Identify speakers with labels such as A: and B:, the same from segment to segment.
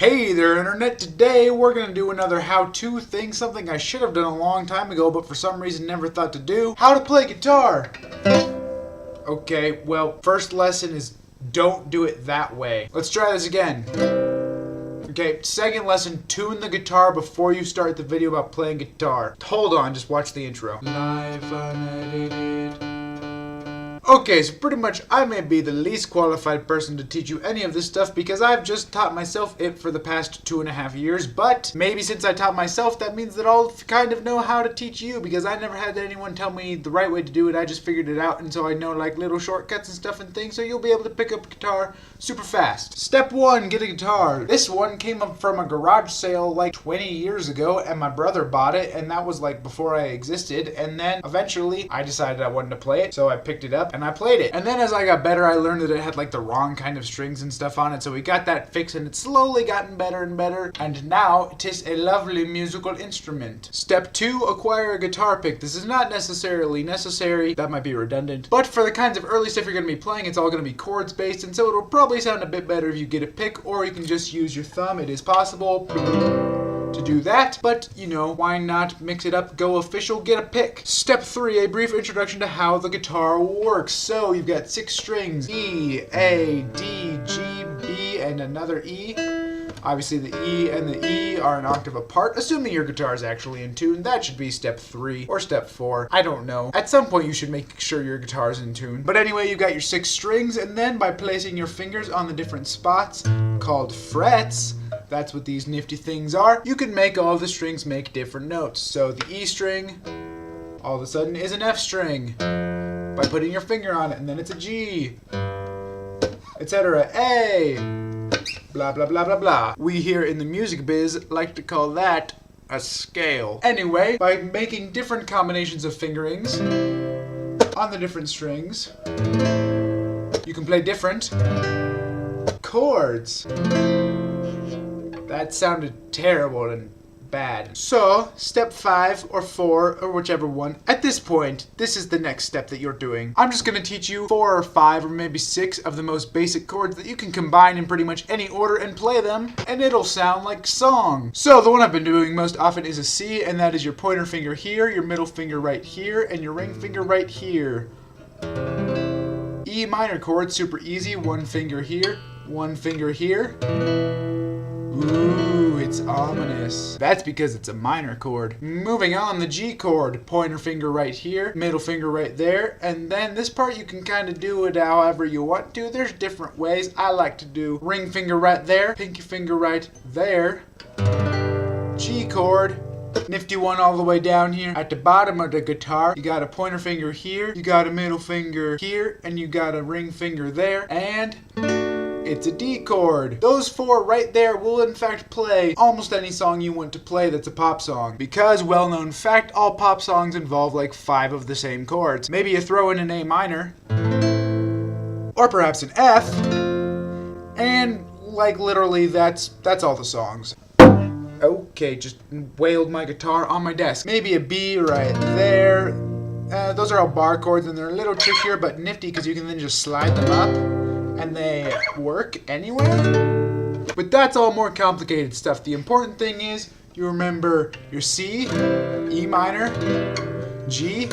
A: Hey there, Internet. Today we're going to do another how-to thing, something I should have done a long time ago, but for some reason never thought to do. How to play guitar. Okay, well, first lesson is don't do it that way. Let's try this again. Okay, second lesson, tune the guitar before you start the video about playing guitar. Hold on, just watch the intro. Live unedited. Okay, so pretty much I may be the least qualified person to teach you any of this stuff because I've just taught myself it for the past 2.5 years, but maybe since I taught myself, that means that I'll kind of know how to teach you because I never had anyone tell me the right way to do it. I just figured it out, and so I know like little shortcuts and stuff and things, so you'll be able to pick up a guitar super fast. Step 1, get a guitar. This one came up from a garage sale like 20 years ago, and my brother bought it, and that was like before I existed, and then eventually I decided I wanted to play it, so I picked it up and I played it. And then as I got better, I learned that it had like the wrong kind of strings and stuff on it, so we got that fixed, and it's slowly gotten better and better, and now it is a lovely musical instrument. Step 2, acquire a guitar pick. This is not necessarily necessary, that might be redundant, but for the kinds of early stuff you're going to be playing, it's all going to be chords based, and so it'll probably sound a bit better if you get a pick, or you can just use your thumb. It is possible to do that, but you know, why not mix it up, go official, get a pick. Step 3, a brief introduction to how the guitar works. So you've got 6 strings, E, A, D, G, B, and another E. Obviously the E and the E are an octave apart, assuming your guitar is actually in tune. That should be step 3 or step 4. I don't know. At some point you should make sure your guitar is in tune. But anyway, you've got your 6 strings, and then by placing your fingers on the different spots called frets, that's what these nifty things are, you can make all the strings make different notes. So the E string all of a sudden is an F string by putting your finger on it, and then it's a G, etc. A, blah blah blah blah blah. We here in the music biz like to call that a scale. Anyway, by making different combinations of fingerings on the different strings, you can play different chords. That sounded terrible and bad. So, step 5 or 4 or whichever one, at this point, this is the next step that you're doing. I'm just going to teach you 4 or 5 or maybe 6 of the most basic chords that you can combine in pretty much any order and play them, and it'll sound like song. So, the one I've been doing most often is a C, and that is your pointer finger here, your middle finger right here, and your ring finger right here. E minor chord, super easy, one finger here, one finger here. Ooh, it's ominous. That's because it's a minor chord. Moving on, the G chord. Pointer finger right here, middle finger right there, and then this part you can kind of do it however you want to. There's different ways. I like to do ring finger right there, pinky finger right there, G chord, nifty one all the way down here. At the bottom of the guitar, you got a pointer finger here, you got a middle finger here, and you got a ring finger there, and it's a D chord. Those 4 right there will in fact play almost any song you want to play that's a pop song. Because, well-known fact, all pop songs involve like 5 of the same chords. Maybe you throw in an A minor, or perhaps an F, and like literally that's all the songs. Okay, just wailed my guitar on my desk. Maybe a B right there. Those are all bar chords, and they're a little trickier but nifty because you can then just slide them up and they work anywhere. But that's all more complicated stuff. The important thing is you remember your C, E minor, G,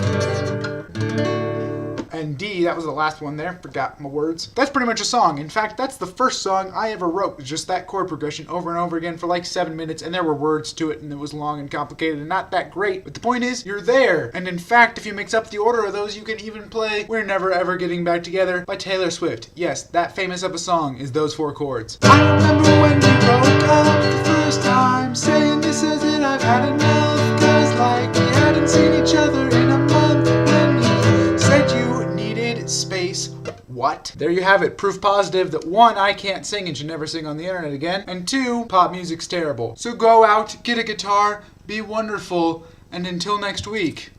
A: and D. That was the last one there. Forgot my words. That's pretty much a song. In fact, that's the first song I ever wrote. Just that chord progression over and over again for like 7 minutes, and there were words to it, and it was long and complicated and not that great. But the point is, you're there. And in fact, if you mix up the order of those, you can even play We're Never Ever Getting Back Together by Taylor Swift. Yes, that famous of a song is those 4 chords. I remember when we broke up the first time, saying this is it, I've had enough, cause like we hadn't seen each other in a month, when you said you space what? There you have it. Proof positive that 1, I can't sing and should never sing on the internet again, and 2, pop music's terrible. So go out, get a guitar, be wonderful, and until next week,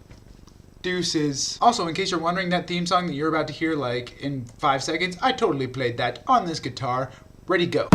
A: deuces. Also, in case you're wondering, that theme song that you're about to hear like in 5 seconds, I totally played that on this guitar. Ready, go.